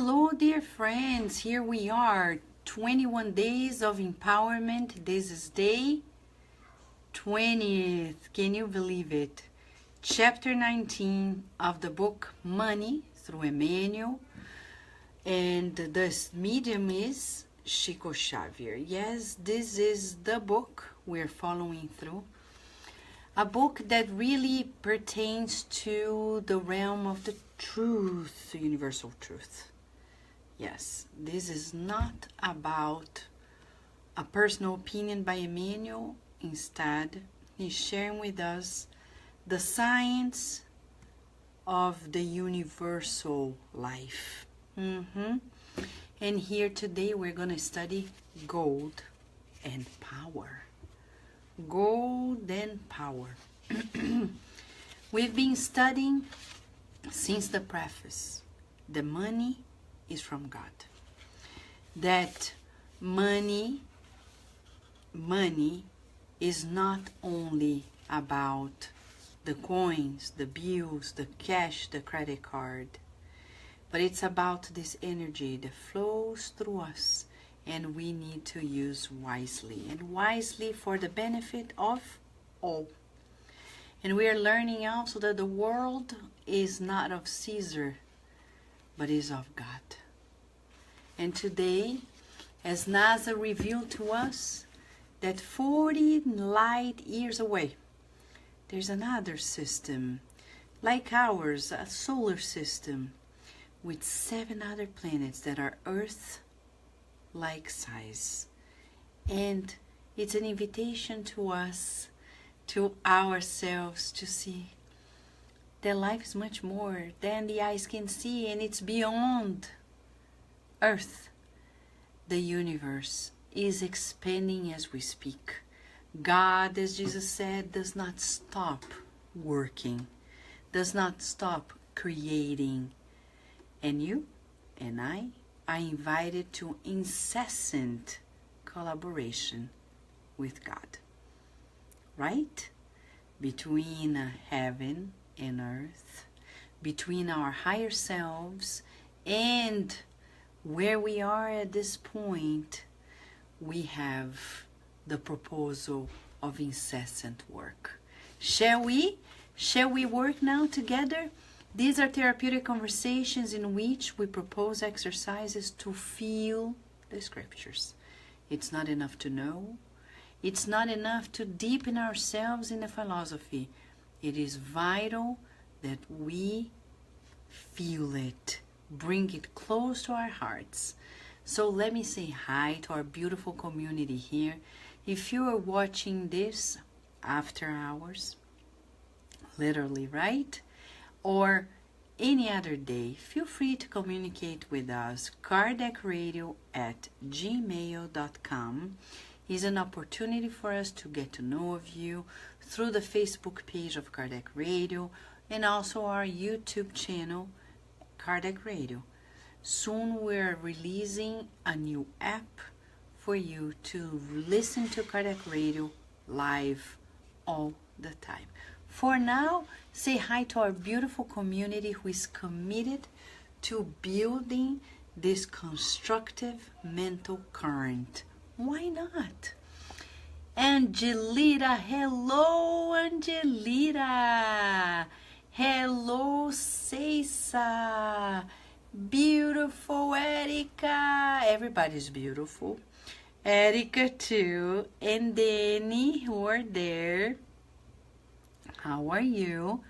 Hello, dear friends. Here we are, 21 days of empowerment. This is day 20th. Can you believe it? Chapter 19 of the book Money through Emmanuel. And the medium is Chico Xavier. Yes, this is the book we're following through. A book that really pertains to the realm of the truth, the universal truth. Yes, this is not about a personal opinion by Emmanuel. Instead, he's sharing with us the science of the universal life. And here today we're going to study gold and power. Gold and power. We've been studying since the preface. The money is from God. That money is not only about the coins, the bills, the cash, the credit card, but it's about this energy that flows through us, and we need to use wisely, and wisely for the benefit of all. And we are learning also that the world is not of Caesar, but is of God. And today, as NASA revealed to us, that 40 light years away, there's another system, like ours, a solar system, with 7 other planets that are Earth-like size. And it's an invitation to us, to ourselves, to see that life is much more than the eyes can see, and it's beyond Earth. The universe is expanding as we speak. God, as Jesus said, does not stop working, does not stop creating. And you and I are invited to incessant collaboration with God. Right? Between heaven and earth, between our higher selves and where we are at this point, we have the proposal of incessant work. Shall we? Shall we work now together? These are therapeutic conversations in which we propose exercises to feel the scriptures. It's not enough to know. It's not enough to deepen ourselves in the philosophy. It is vital that we feel it, bring it close to our hearts. So let me say hi to our beautiful community here. If you are watching this after hours, literally, right? Or any other day, feel free to communicate with us. KardecRadio@gmail.com is an opportunity for us to get to know of you through the Facebook page of Kardec Radio and also our YouTube channel, Kardec Radio. Soon we're releasing a new app for you to listen to Kardec Radio live all the time. For now, say hi to our beautiful community who is committed to building this constructive mental current. Why not? Angelita, hello Angelita. Hello Ceisa. Beautiful Erica. Everybody's beautiful. Erica too. And Danny who are there. How are you?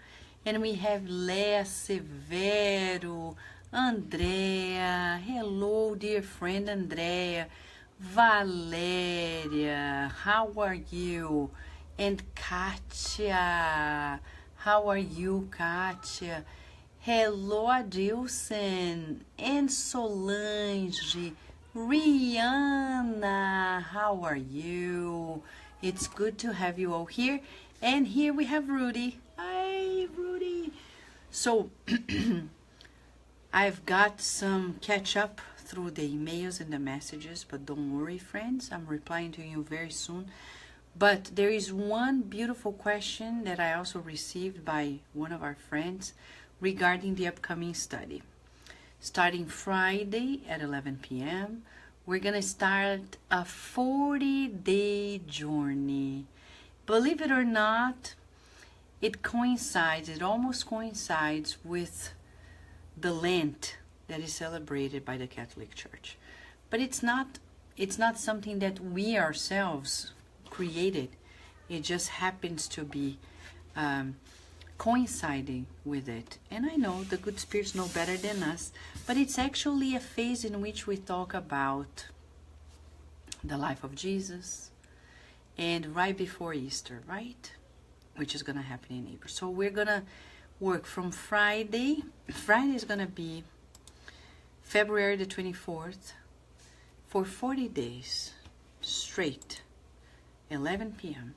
And we have Lea Severo, Andrea. Hello, dear friend Andrea. Valéria, how are you? And Katia, how are you, Katia? Hello, Adilson. And Solange. Rihanna, how are you? It's good to have you all here. And here we have Rudy. Hi, Rudy. So, I've got some catch up through the emails and the messages, but don't worry, friends. I'm replying to you very soon. But there is one beautiful question that I also received by one of our friends regarding the upcoming study. starting Friday at 11 p.m. We're going to start a 40-day journey. Believe it or not, it almost coincides with the Lent that is celebrated by the Catholic Church. But it's not something that we ourselves created. It just happens to be coinciding with it. And I know the good spirits know better than us, but it's actually a phase in which we talk about the life of Jesus, and right before Easter, right? Which is going to happen in April. So we're going to work from Friday. Friday is going to be February the 24th for 40 days straight, 11 p.m.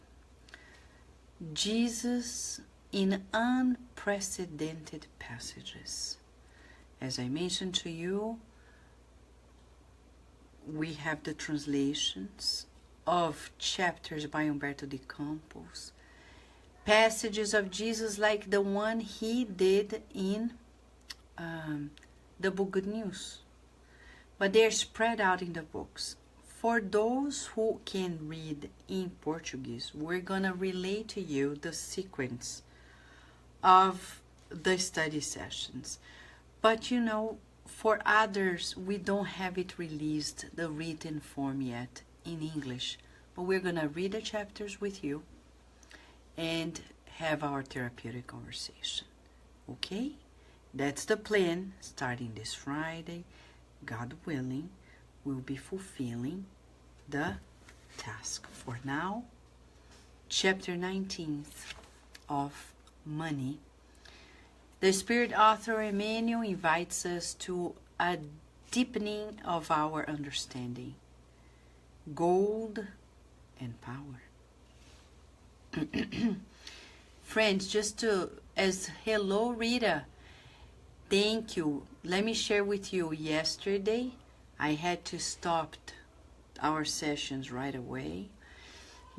Jesus in unprecedented passages. As I mentioned to you, we have the translations of chapters by Umberto de Campos, passages of Jesus like the one he did in the book Good News, but they're spread out in the books. For those who can read in Portuguese, we're gonna relay to you the sequence of the study sessions. But you know, for others, we don't have it released, the written form yet in English. But we're gonna read the chapters with you and have our therapeutic conversation. Okay? That's the plan. Starting this Friday, God willing, we'll be fulfilling the task. For now, chapter 19 of Money. The Spirit author Emmanuel invites us to a deepening of our understanding. Gold and power. Friends, hello Rita, thank you. Let me share with you, yesterday I had to stop our sessions right away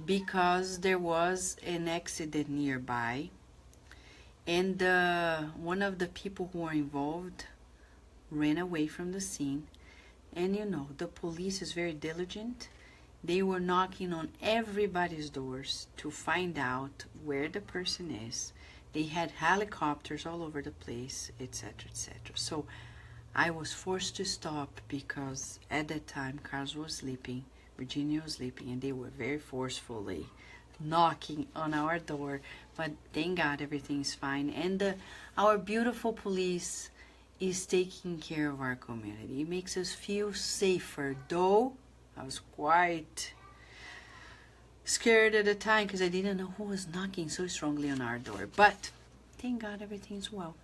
because there was an accident nearby, and one of the people who were involved ran away from the scene. And you know, the police is very diligent. They were knocking on everybody's doors to find out where the person is. They had helicopters all over the place, etc., etc. So I was forced to stop because at that time Carlos was sleeping, Virginia was sleeping, and they were very forcefully knocking on our door. But thank God everything's fine, and our beautiful police is taking care of our community. It makes us feel safer, though I was quite scared at the time because I didn't know who was knocking so strongly on our door. But thank God everything's well.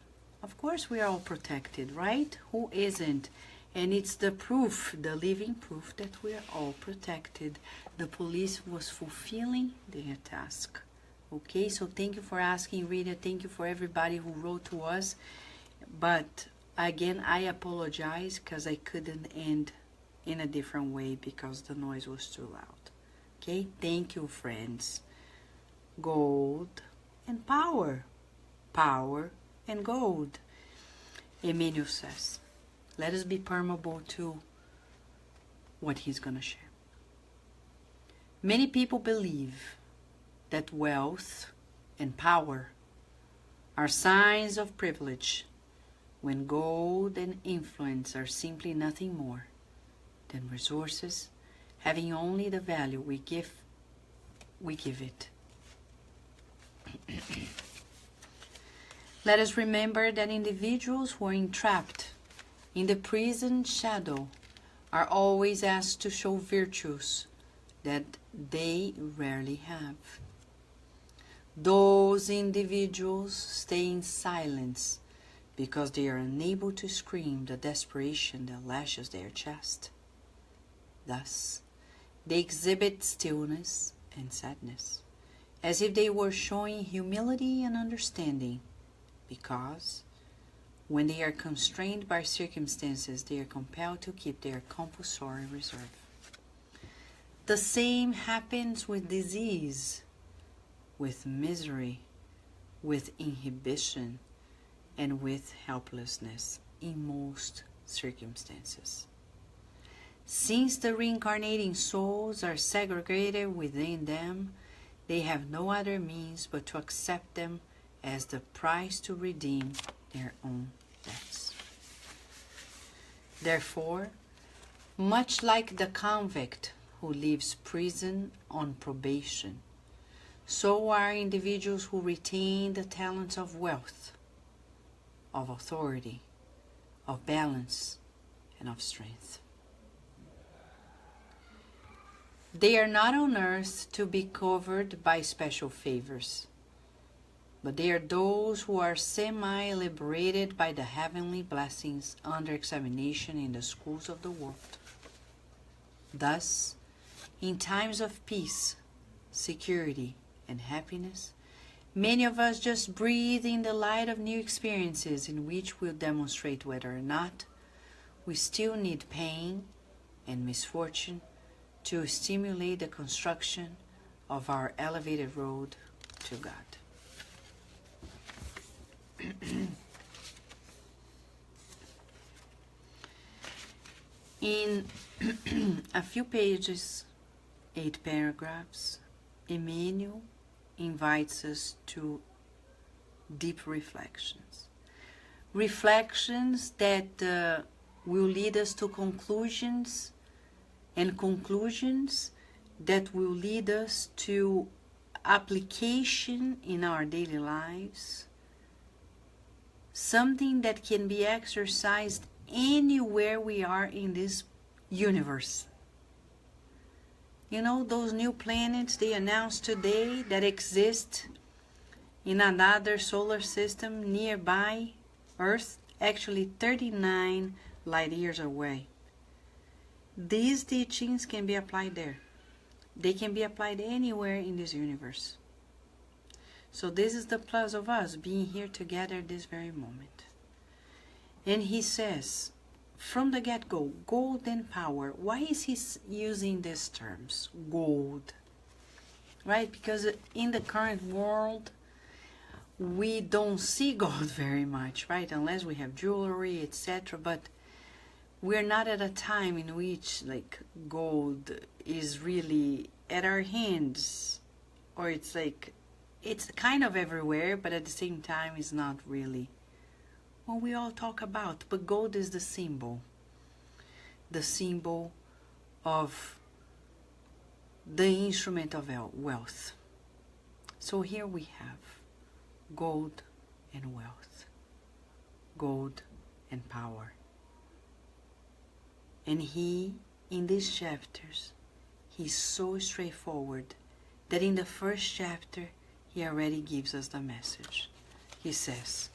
Of course we are all protected, right? Who isn't? And it's the proof, the living proof, that we are all protected. The police was fulfilling their task. Okay, so thank you for asking, Rita. Thank you for everybody who wrote to us. But again, I apologize because I couldn't end in a different way because the noise was too loud. Okay, thank you, friends. Gold and power. Power and gold. Emmanuel says, let us be permeable to what he's going to share. Many people believe that wealth and power are signs of privilege, when gold and influence are simply nothing more than resources having only the value we give it. Let us remember that individuals who are entrapped in the prison shadow are always asked to show virtues that they rarely have. Those individuals stay in silence because they are unable to scream the desperation that lashes their chest. Thus, they exhibit stillness and sadness, as if they were showing humility and understanding, because when they are constrained by circumstances, they are compelled to keep their compulsory reserve. The same happens with disease, with misery, with inhibition, and with helplessness in most circumstances. Since the reincarnating souls are segregated within them, they have no other means but to accept them as the price to redeem their own debts. Therefore, much like the convict who leaves prison on probation, so are individuals who retain the talents of wealth, of authority, of balance, and of strength. They are not on earth to be covered by special favors, but they are those who are semi-liberated by the heavenly blessings under examination in the schools of the world. Thus, in times of peace, security, and happiness, many of us just breathe in the light of new experiences in which we'll demonstrate whether or not we still need pain and misfortune to stimulate the construction of our elevated road to God. In a few pages, 8 paragraphs, Emmanuel invites us to deep reflections. Reflections that will lead us to conclusions, and conclusions that will lead us to application in our daily lives. Something that can be exercised anywhere we are in this universe. You know, those new planets they announced today that exist in another solar system nearby Earth, actually 39 light years away. These teachings can be applied there. They can be applied anywhere in this universe. So this is the plus of us being here together this very moment. And he says, from the get-go, gold and power. Why is he using these terms? Gold. Right? Because in the current world, we don't see gold very much, right? Unless we have jewelry, etc. But we're not at a time in which like gold is really at our hands, or it's like it's kind of everywhere, but at the same time it's not really what we all talk about. But gold is the symbol of the instrument of wealth. So here we have gold and wealth, gold and power. And he, in these chapters, he's so straightforward that in the first chapter, he already gives us the message. He says,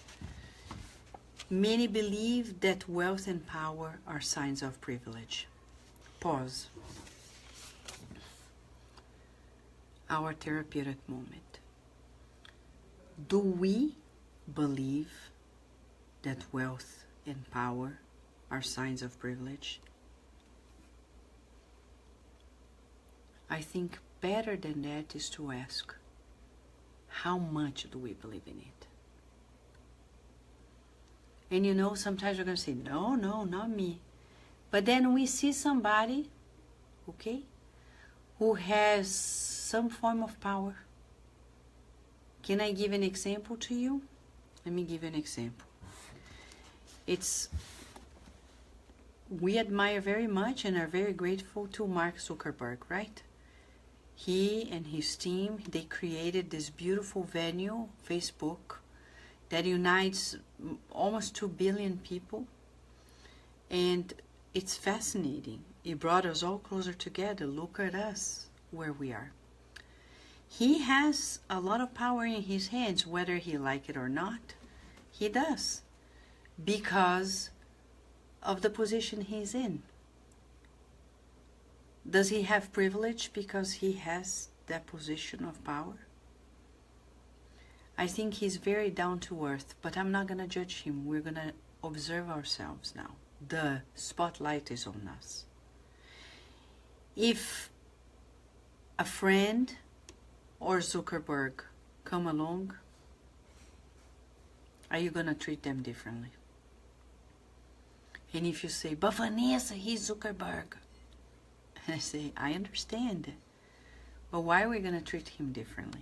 many believe that wealth and power are signs of privilege. Pause. Our therapeutic moment. Do we believe that wealth and power are signs of privilege? I think better than that is to ask, how much do we believe in it? And you know, sometimes we're going to say, no, not me. But then we see somebody, okay, who has some form of power. Can I give an example to you? Let me give you an example. We admire very much and are very grateful to Mark Zuckerberg, right? He and his team, they created this beautiful venue, Facebook, that unites almost 2 billion people. And it's fascinating. It brought us all closer together. Look at us, where we are. He has a lot of power in his hands, whether he like it or not. He does. Because of the position he's in. Does he have privilege because he has that position of power? I think he's very down to earth, but I'm not going to judge him. We're going to observe ourselves now. The spotlight is on us. If a friend or Zuckerberg come along, are you going to treat them differently? And if you say, but Vanessa, he's Zuckerberg. And I say, I understand. But why are we going to treat him differently?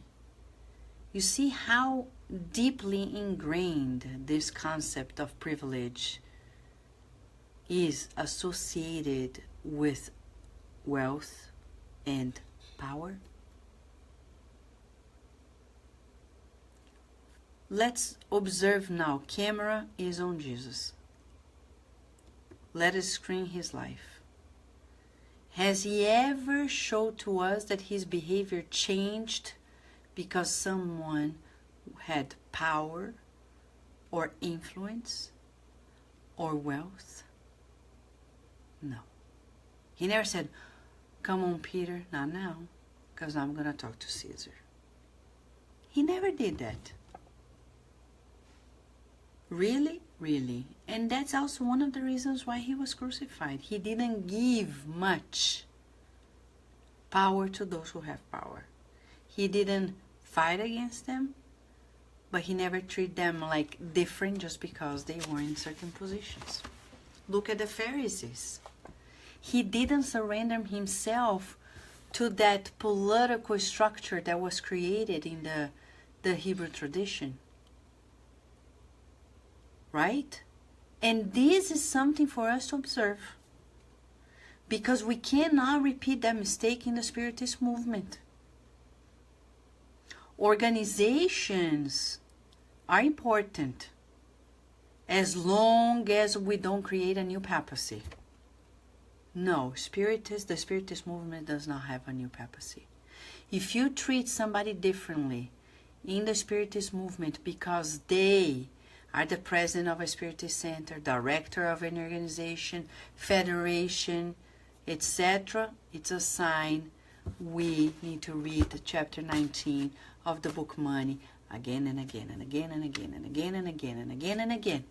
You see how deeply ingrained this concept of privilege is associated with wealth and power? Let's observe now. Camera is on Jesus. Let us screen his life. Has he ever showed to us that his behavior changed because someone had power or influence or wealth? No. He never said, come on, Peter, not now, because I'm going to talk to Caesar. He never did that. Really? Really. And that's also one of the reasons why he was crucified. He didn't give much power to those who have power. He didn't fight against them, but he never treated them like different just because they were in certain positions. Look at the Pharisees. He didn't surrender himself to that political structure that was created in the Hebrew tradition. Right? And this is something for us to observe, because we cannot repeat that mistake in the Spiritist movement. Organizations are important as long as we don't create a new papacy. No, the Spiritist movement does not have a new papacy. If you treat somebody differently in the Spiritist movement because they are the president of a Spiritist center, director of an organization, federation, etc., it's a sign we need to read chapter 19 of the book Money again and again and again and again and again and again and again and again.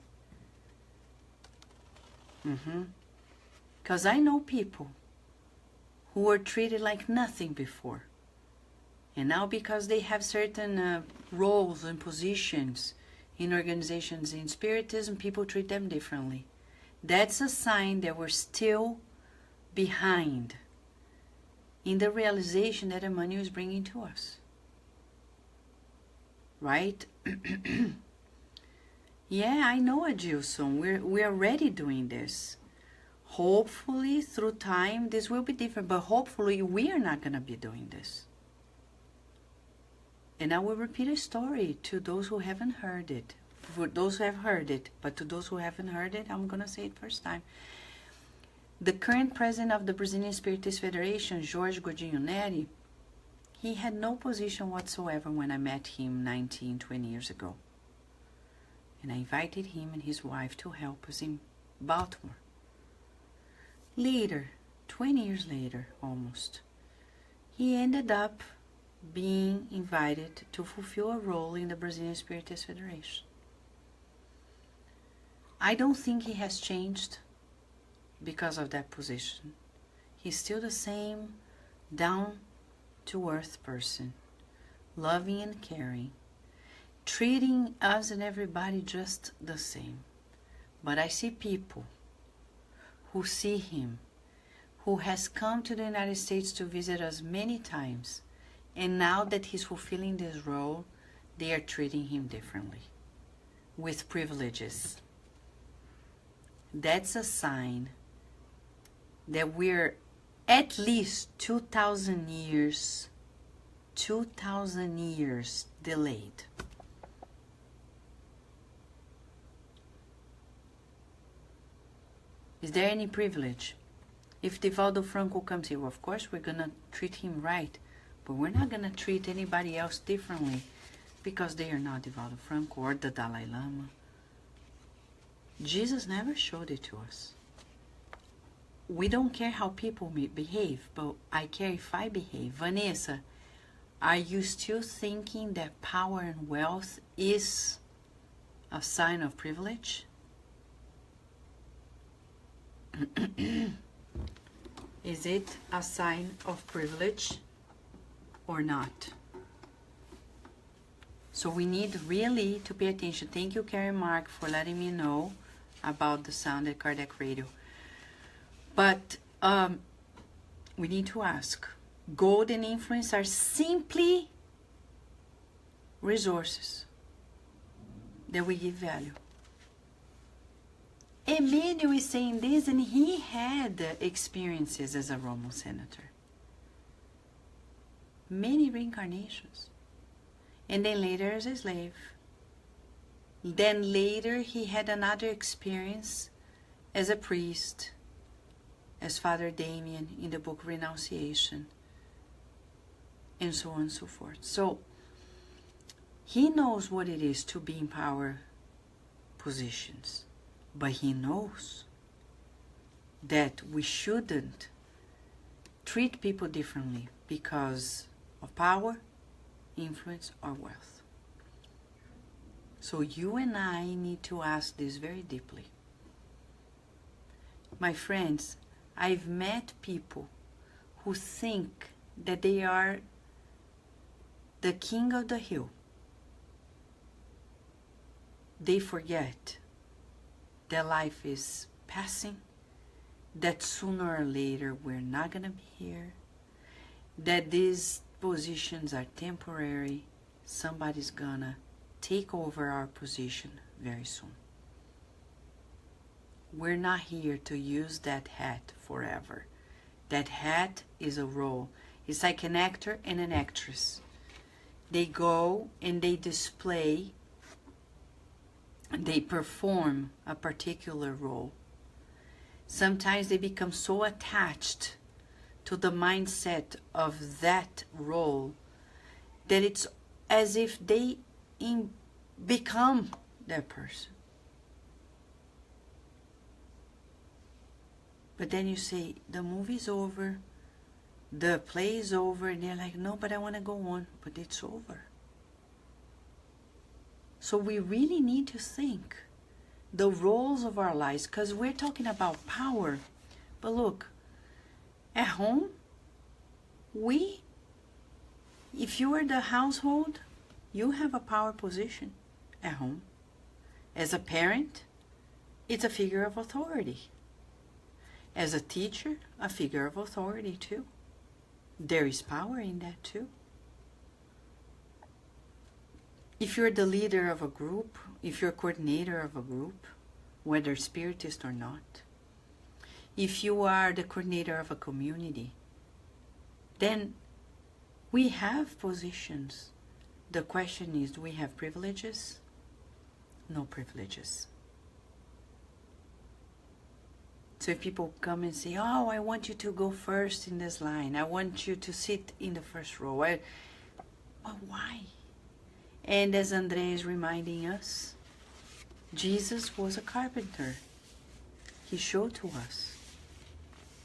Because I know people who were treated like nothing before. And now because they have certain roles and positions in organizations in Spiritism, people treat them differently. That's a sign that we're still behind in the realization that the money is bringing to us. Right? Yeah, I know, Adilson. We're already doing this. Hopefully, through time, this will be different. But hopefully, we are not going to be doing this. And I will repeat a story to those who haven't heard it. For those who have heard it, but to those who haven't heard it, I'm going to say it first time. The current president of the Brazilian Spiritist Federation, Jorge Godinho Neri, he had no position whatsoever when I met him 19, 20 years ago. And I invited him and his wife to help us in Baltimore. Later, 20 years later almost, he ended up being invited to fulfill a role in the Brazilian Spiritist Federation. I don't think he has changed because of that position. He's still the same down-to-earth person, loving and caring, treating us and everybody just the same. But I see people who see him, who has come to the United States to visit us many times, and now that he's fulfilling this role, they are treating him differently, with privileges. That's a sign that we're at least 2,000 years delayed. Is there any privilege? If Divaldo Franco comes here, well, of course we're going to treat him right, but we're not going to treat anybody else differently because they are not Divaldo Franco or the Dalai Lama. Jesus never showed it to us. We don't care how people behave, but I care if I behave. Vanessa, are you still thinking that power and wealth is a sign of privilege? Is it a sign of privilege or not? So we need really to pay attention. Thank you, Karen Mark, for letting me know about the sound at Cardiac Radio. But we need to ask, gold and influence are simply resources that we give value. Emmanuel is saying this, and he had experiences as a Roman senator. Many reincarnations. And then later as a slave. Then later he had another experience as a priest, as Father Damien in the book Renunciation, and so on and so forth. So he knows what it is to be in power positions. But he knows that we shouldn't treat people differently because of power, influence, or wealth. So you and I need to ask this very deeply. My friends, I've met people who think that they are the king of the hill. They forget that life is passing, that sooner or later we're not going to be here, that these positions are temporary, somebody's going to take over our position very soon. We're not here to use that hat forever. That hat is a role. It's like an actor and an actress. They go and they display, they perform a particular role. Sometimes they become so attached to the mindset of that role that it's as if they become that person. But then you say, the movie's over, the play is over, and they're like, no, but I want to go on, but it's over. So we really need to think the roles of our lives, because we're talking about power. But look, at home, if you are the household, you have a power position at home. As a parent, it's a figure of authority. As a teacher, a figure of authority too. There is power in that too. If you're the leader of a group, if you're a coordinator of a group, whether spiritist or not, if you are the coordinator of a community, then we have positions. The question is, do we have privileges? No privileges. So if people come and say, oh, I want you to go first in this line, I want you to sit in the first row. Well, why? And as André is reminding us, Jesus was a carpenter. He showed to us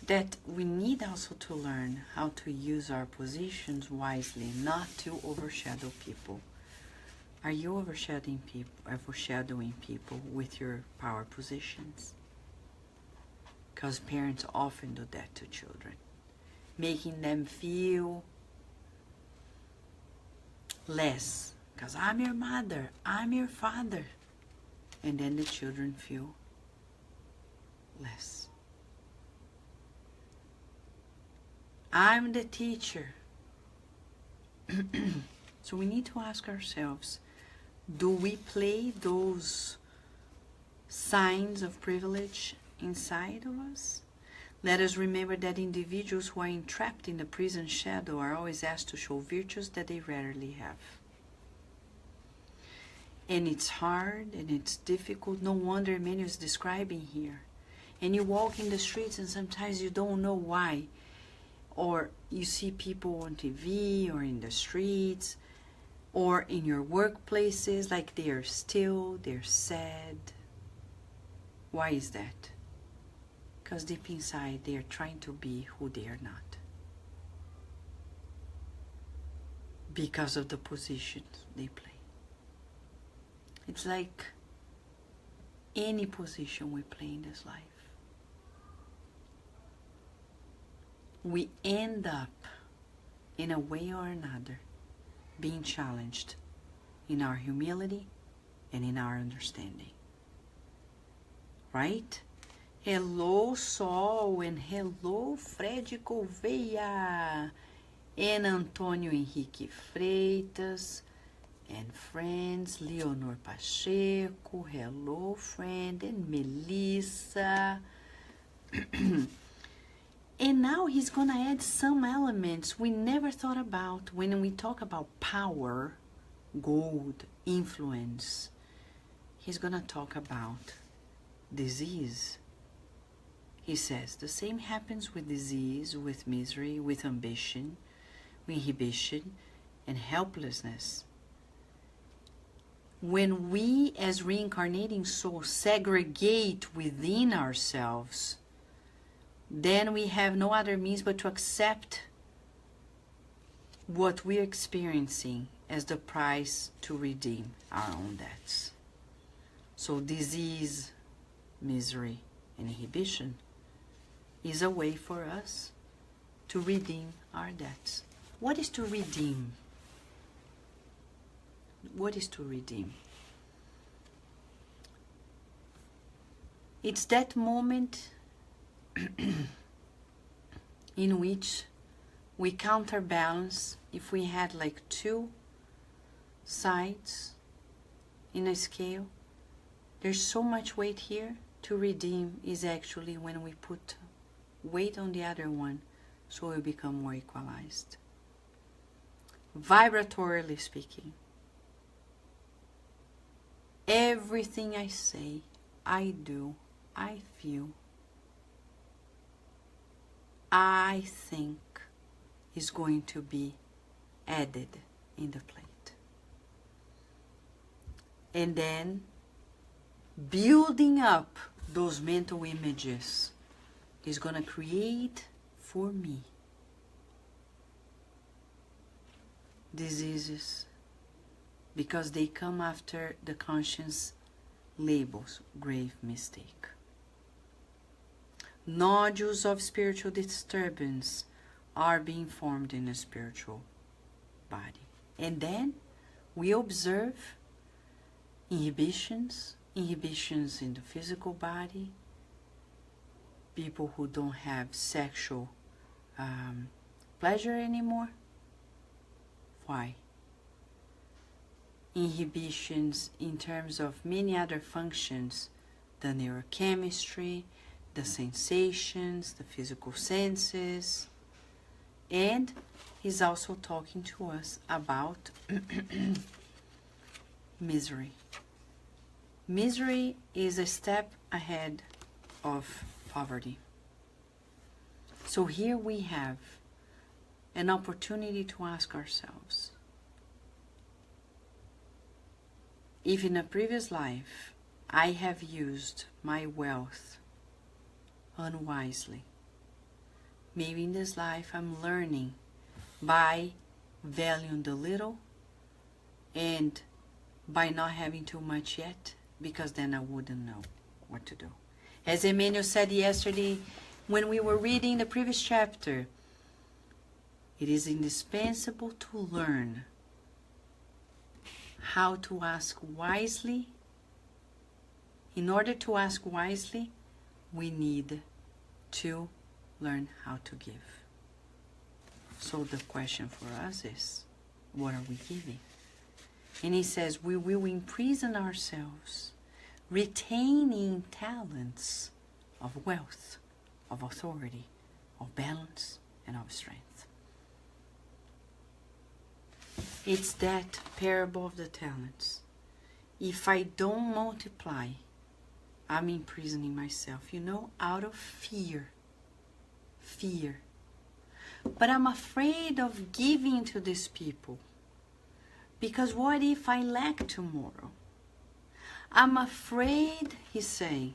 that we need also to learn how to use our positions wisely, not to overshadow people. Are you overshadowing people with your power positions? Because parents often do that to children, making them feel less. Because I'm your mother, I'm your father. And then the children feel less. I'm the teacher. So we need to ask ourselves, do we play those signs of privilege inside of us? Let us remember that individuals who are entrapped in the prison shadow are always asked to show virtues that they rarely have. And it's hard and it's difficult. No wonder Emmanuel is describing here. And you walk in the streets and sometimes you don't know why. Or you see people on TV or in the streets or in your workplaces like they are still, they're sad. Why is that? Because deep inside they are trying to be who they are not. Because of the positions they play. It's like any position we play in this life. We end up, in a way or another, being challenged in our humility and in our understanding. right? Hello, Sol, and hello, Fred Gouveia, and Antônio Henrique Freitas, and friends, Leonor Pacheco, hello, friend, and Melissa. And now he's gonna add some elements we never thought about when we talk about power, gold, influence. He's gonna talk about disease. He says the same happens with disease, with misery, with ambition, with inhibition, and helplessness. When we as reincarnating souls segregate within ourselves, then we have no other means but to accept what we're experiencing as the price to redeem our own debts. So disease, misery, and inhibition is a way for us to redeem our debts. What is to redeem? What is to redeem? It's that moment in which we counterbalance. If we had like two sides in a scale, there's so much weight here. To redeem is actually when we put weight on the other one, so we become more equalized. Vibratorily speaking, everything I say, I do, I feel, I think is going to be added in the plate. And then building up those mental images is going to create for me diseases, because they come after the conscience labels grave mistake. Nodules of spiritual disturbance are being formed in a spiritual body. And then we observe inhibitions in the physical body, people who don't have sexual pleasure anymore. Why? Inhibitions in terms of many other functions, the neurochemistry, the sensations, the physical senses. And he's also talking to us about misery. Misery is a step ahead of poverty. So here we have an opportunity to ask ourselves, if in a previous life I have used my wealth unwisely, maybe in this life I'm learning by valuing the little and by not having too much yet, because then I wouldn't know what to do. As Emmanuel said yesterday when we were reading the previous chapter, it is indispensable to learn how to ask wisely. In order to ask wisely, we need to learn how to give. So the question for us is, what are we giving? And he says we will imprison ourselves, retaining talents of wealth, of authority, of balance, and of strength. It's that parable of the talents. If I don't multiply, I'm imprisoning myself, out of fear. Fear. But I'm afraid of giving to these people, because what if I lack tomorrow? I'm afraid, he's saying,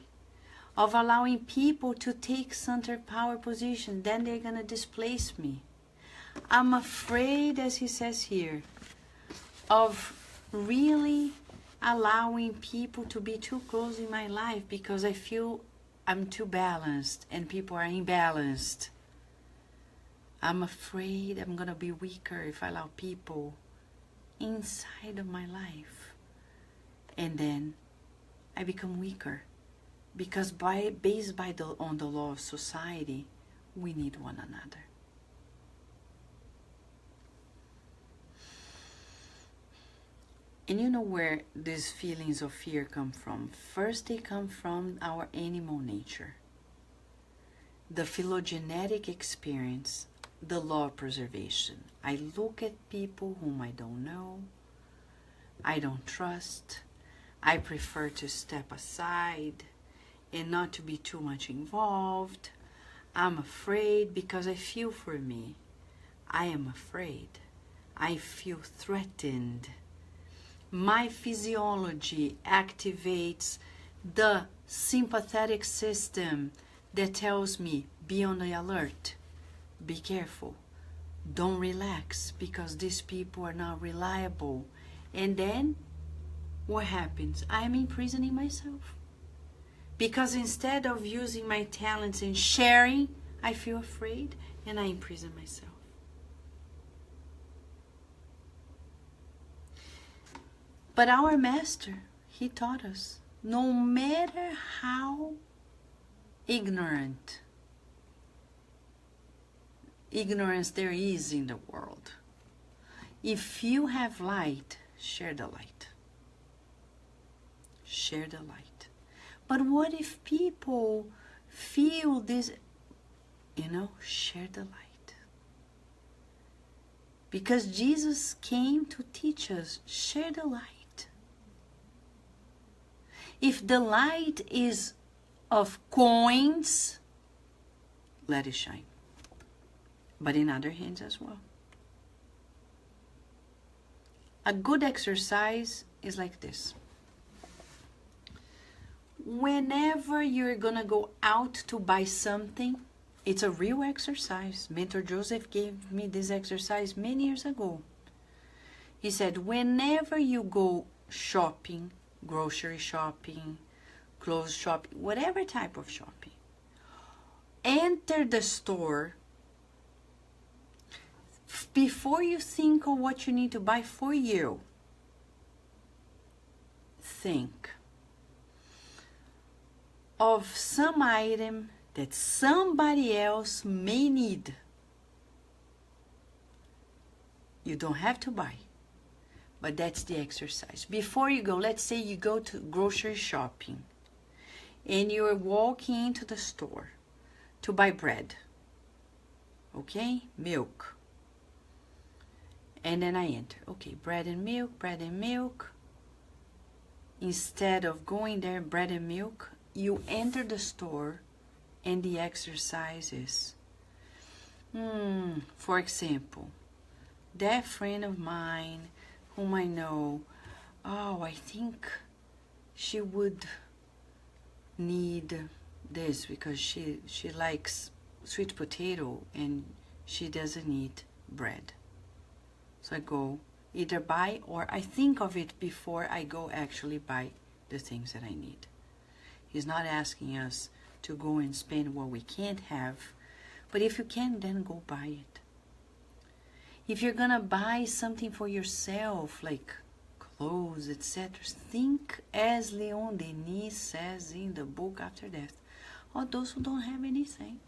of allowing people to take center power position. Then they're going to displace me. I'm afraid, as he says here, of really allowing people to be too close in my life, because I feel I'm too balanced and people are imbalanced. I'm afraid I'm going to be weaker if I allow people inside of my life. And then I become weaker Because based on the law of society, we need one another. And you know where these feelings of fear come from? First, they come from our animal nature. The phylogenetic experience, the law of preservation. I look at people whom I don't know, I don't trust, I prefer to step aside and not to be too much involved. I'm afraid because I feel for me. I am afraid. I feel threatened. My physiology activates the sympathetic system that tells me, be on the alert, be careful, don't relax because these people are not reliable. And then what happens? I'm imprisoning myself. Because instead of using my talents and sharing, I feel afraid and I imprison myself. But our master, he taught us, no matter how ignorance there is in the world, if you have light, share the light. Share the light. But what if people feel this, share the light. Because Jesus came to teach us, share the light. If the light is of coins, let it shine. But in other hands as well. A good exercise is like this. Whenever you're gonna go out to buy something, it's a real exercise. Mentor Joseph gave me this exercise many years ago. He said, whenever you go shopping, grocery shopping, clothes shopping, whatever type of shopping, enter the store. Before you think of what you need to buy for you, think of some item that somebody else may need. You don't have to buy, but that's the exercise. Before you go, let's say you go to grocery shopping and you're walking into the store to buy bread, okay, milk. And then I enter, okay, bread and milk. Instead of going there, bread and milk, you enter the store and the exercise is, for example, that friend of mine whom I know, I think she would need this because she likes sweet potato and she doesn't eat bread. So I go either buy or I think of it before I go actually buy the things that I need. He's not asking us to go and spend what we can't have, but if you can, then go buy it. If you're gonna buy something for yourself, like clothes, etc., think as Leon Denis says in the book After Death, or those who don't have anything.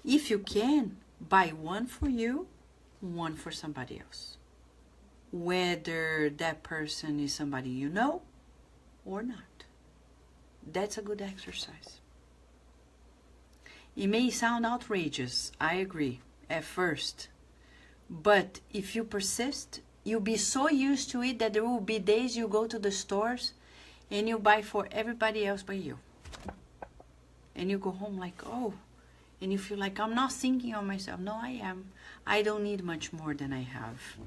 If you can, buy one for you, one for somebody else. Whether that person is somebody you know or not. That's a good exercise. It may sound outrageous, I agree, at first. But if you persist, you'll be so used to it that there will be days you go to the stores and you buy for everybody else but you. And you go home like, oh, and you feel like, I'm not thinking of myself. No, I am. I don't need much more than I have.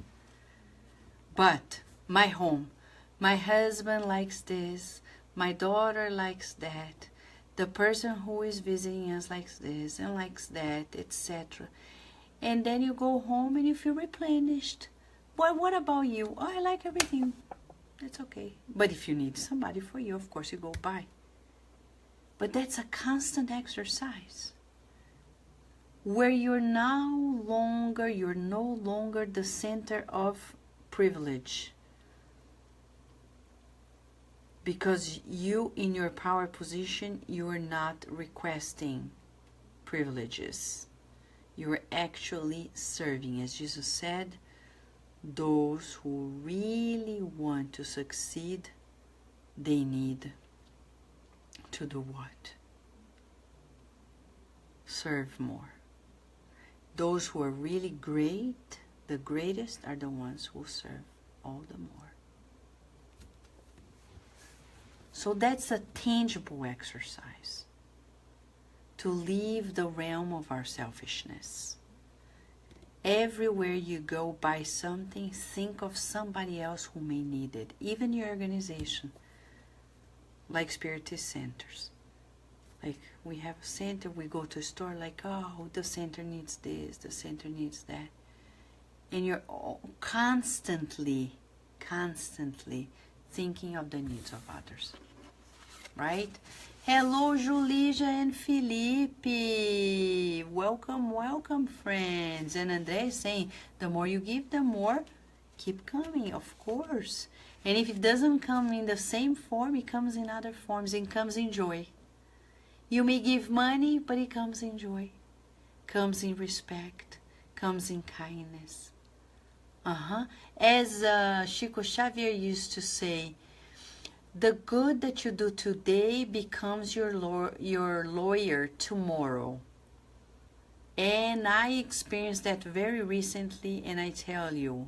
But my home, my husband likes this, my daughter likes that, the person who is visiting us likes this and likes that, etc. And then you go home and you feel replenished. But what about you? Oh, I like everything. That's okay. But if you need somebody for you, of course you go buy. But that's a constant exercise where you're no longer the center of privilege. Because you, in your power position, you are not requesting privileges. You are actually serving. As Jesus said, those who really want to succeed, they need to do what? Serve more. Those who are really great, the greatest, are the ones who serve all the more. So that's a tangible exercise to leave the realm of our selfishness. Everywhere you go, buy something, think of somebody else who may need it. Even your organization, like Spiritist centers. Like we have a center, we go to a store like, oh, the center needs this, the center needs that. And you're constantly thinking of the needs of others. Right? Hello, Julija and Felipe. Welcome, welcome, friends. And André is saying, the more you give, the more keep coming, of course. And if it doesn't come in the same form, it comes in other forms and comes in joy. You may give money, but it comes in joy. Comes in respect. Comes in kindness. As Chico Xavier used to say, the good that you do today becomes your lawyer tomorrow. And I experienced that very recently, and I tell you,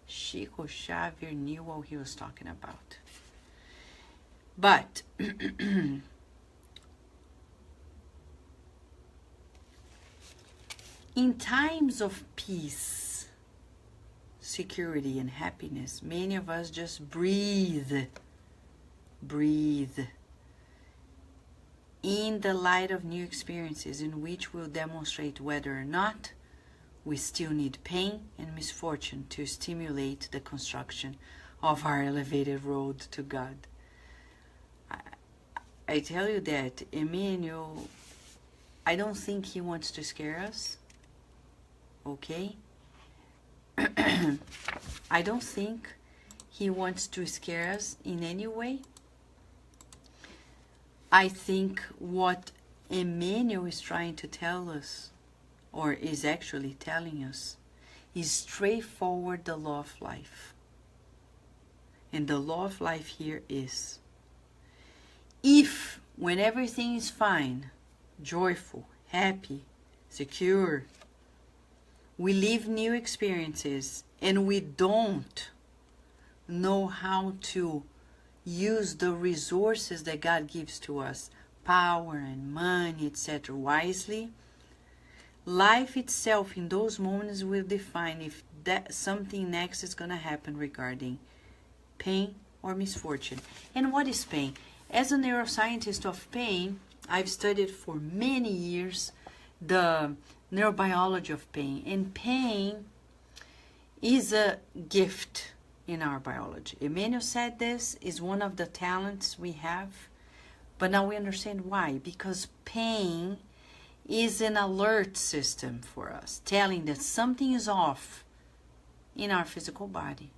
Chico Xavier knew what he was talking about. But in times of peace, security, and happiness, many of us just breathe in the light of new experiences in which we'll demonstrate whether or not we still need pain and misfortune to stimulate the construction of our elevated road to God. I tell you that Emmanuel, I don't think he wants to scare us, okay? I don't think he wants to scare us in any way. I think what Emmanuel is trying to tell us, or is actually telling us, is straightforward the law of life. And the law of life here is, if when everything is fine, joyful, happy, secure, we live new experiences and we don't know how to use the resources that God gives to us, power and money, etc., wisely, life itself in those moments will define if that something next is going to happen regarding pain or misfortune. And what is pain? As a neuroscientist of pain, I've studied for many years the neurobiology of pain. And pain is a gift in our biology. Emmanuel said this is one of the talents we have, but now we understand why. Because pain is an alert system for us, telling that something is off in our physical body.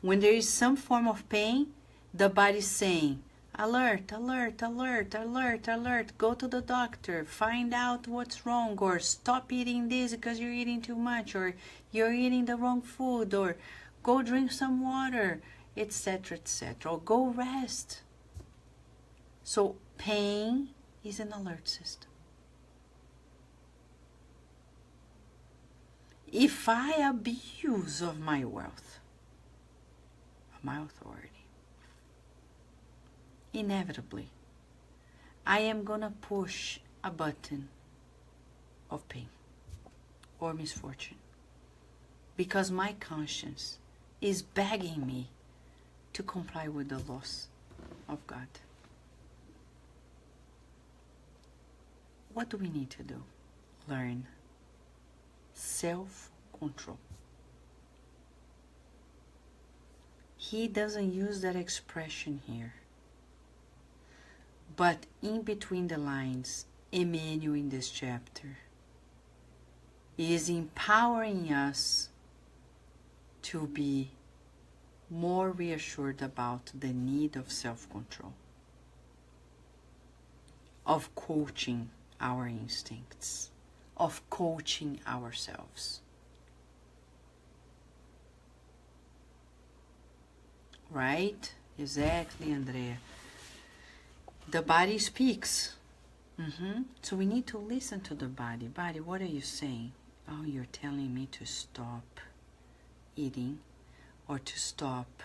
When there is some form of pain, the body is saying, alert, alert, alert, alert, alert, go to the doctor, find out what's wrong, or stop eating this because you're eating too much, or you're eating the wrong food, or go drink some water, etc., etc., or go rest. So pain is an alert system. If I abuse of my wealth, of my authority, inevitably, I am going to push a button of pain or misfortune because my conscience is begging me to comply with the laws of God. What do we need to do? Learn self-control. He doesn't use that expression here. But in between the lines, Emmanuel in this chapter is empowering us to be more reassured about the need of self-control, of coaching our instincts, of coaching ourselves. Right? Exactly, Andrea. The body speaks. So we need to listen to the body. Body, what are you saying? Oh, you're telling me to stop eating, or to stop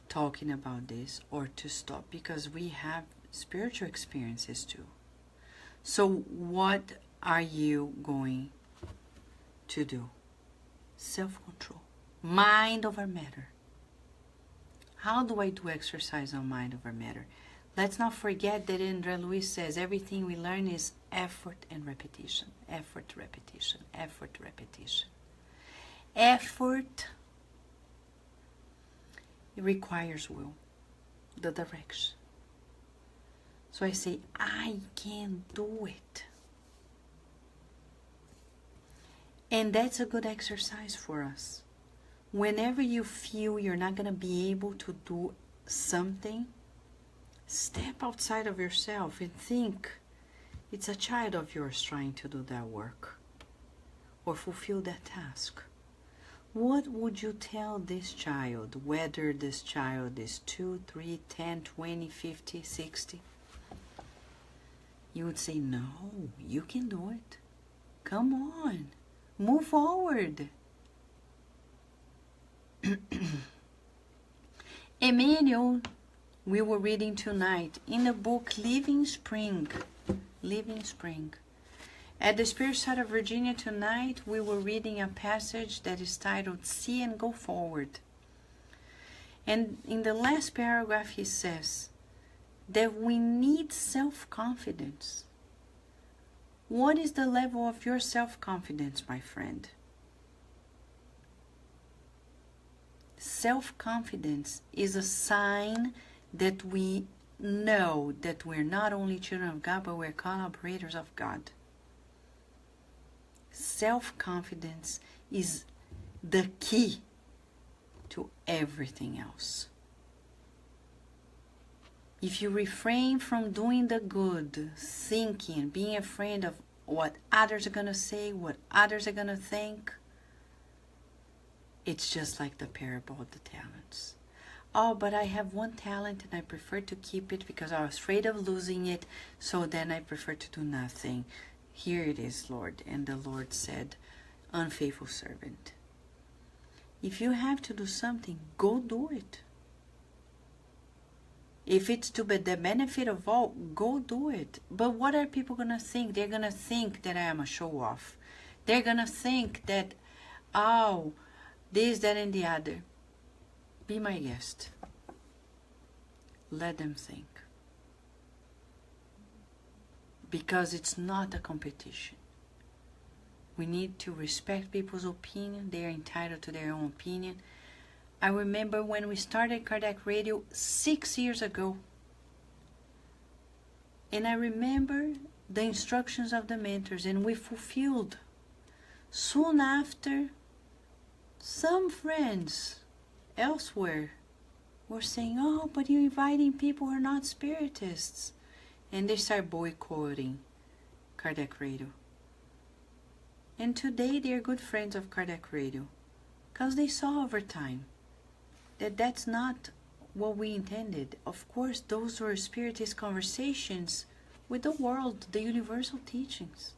talking about this, or to stop, because we have spiritual experiences too. So what are you going to do? Self-control. Mind over matter. How do I do exercise on mind over matter? Let's not forget that André Luiz says everything we learn is effort and repetition. Effort, repetition, effort, repetition. Effort, it requires will, the direction. So I say, I can do it. And that's a good exercise for us. Whenever you feel you're not going to be able to do something, step outside of yourself and think it's a child of yours trying to do that work or fulfill that task. What would you tell this child, whether this child is 2, 3, 10, 20, 50, 60? You would say, no, you can do it. Come on, move forward. Emmanuel, we were reading tonight in the book Living Spring. Living Spring. At the Spirit Side of Virginia tonight, we were reading a passage that is titled See and Go Forward. And in the last paragraph he says that we need self-confidence. What is the level of your self-confidence, my friend? Self-confidence is a sign that we know that we're not only children of God, but we're collaborators of God. Self-confidence is the key to everything else. If you refrain from doing the good, thinking, being afraid of what others are going to say, what others are going to think, it's just like the parable of the talents. Oh, but I have one talent and I prefer to keep it because I was afraid of losing it, so then I prefer to do nothing. Here it is, Lord. And the Lord said, unfaithful servant. If you have to do something, go do it. If it's to the benefit of all, go do it. But what are people going to think? They're going to think that I am a show-off. They're going to think that, oh, this, that, and the other. Be my guest. Let them think. Because it's not a competition. We need to respect people's opinion. They are entitled to their own opinion. I remember when we started Cardiac Radio 6 years ago. And I remember the instructions of the mentors, and we fulfilled. Soon after, some friends elsewhere were saying, oh, but you're inviting people who are not spiritists. And they start boycotting Cardiac Radio. And today they are good friends of Cardiac Radio. Because they saw over time that that's not what we intended. Of course, those were spiritist conversations with the world, the universal teachings.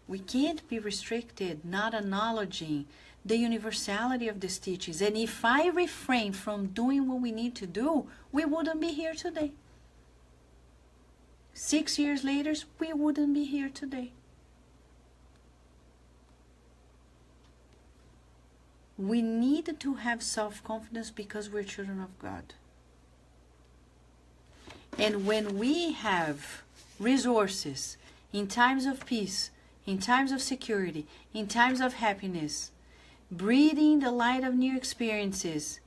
We can't be restricted, not acknowledging the universality of these teachings. And if I refrain from doing what we need to do, we wouldn't be here today. 6 years later, we wouldn't be here today. We need to have self-confidence because we're children of God. And when we have resources in times of peace, in times of security, in times of happiness, breathing the light of new experiences,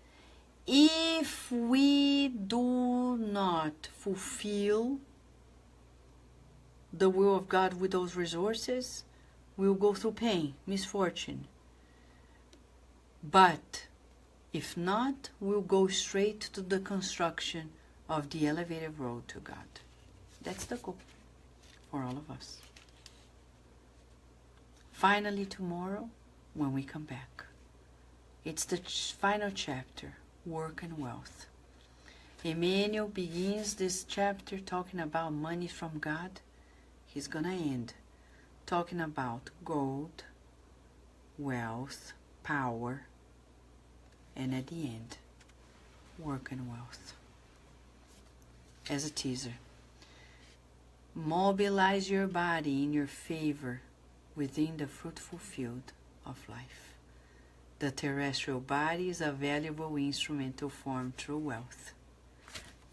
if we do not fulfill the will of God with those resources, we will go through pain, misfortune. But If not, we'll go straight to the construction of the elevated road to God. That's the goal for all of us. Finally, tomorrow, when we come back, it's the final chapter, work and wealth. Emmanuel begins this chapter talking about money from God. He's going to end talking about gold, wealth, power, and at the end, work and wealth. As a teaser, mobilize your body in your favor within the fruitful field of life. The terrestrial body is a valuable instrument to form true wealth.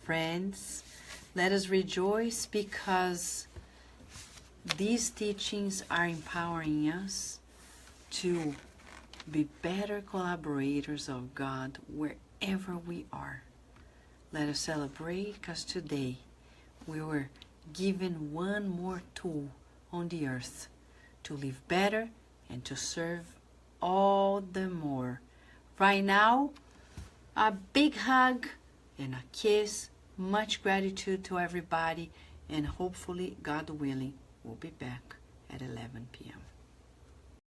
Friends, let us rejoice because these teachings are empowering us to be better collaborators of God wherever we are. Let us celebrate because today we were given one more tool on the earth to live better and to serve all the more. Right now, a big hug and a kiss. Much gratitude to everybody, and hopefully, God willing, we'll be back at 11 p.m.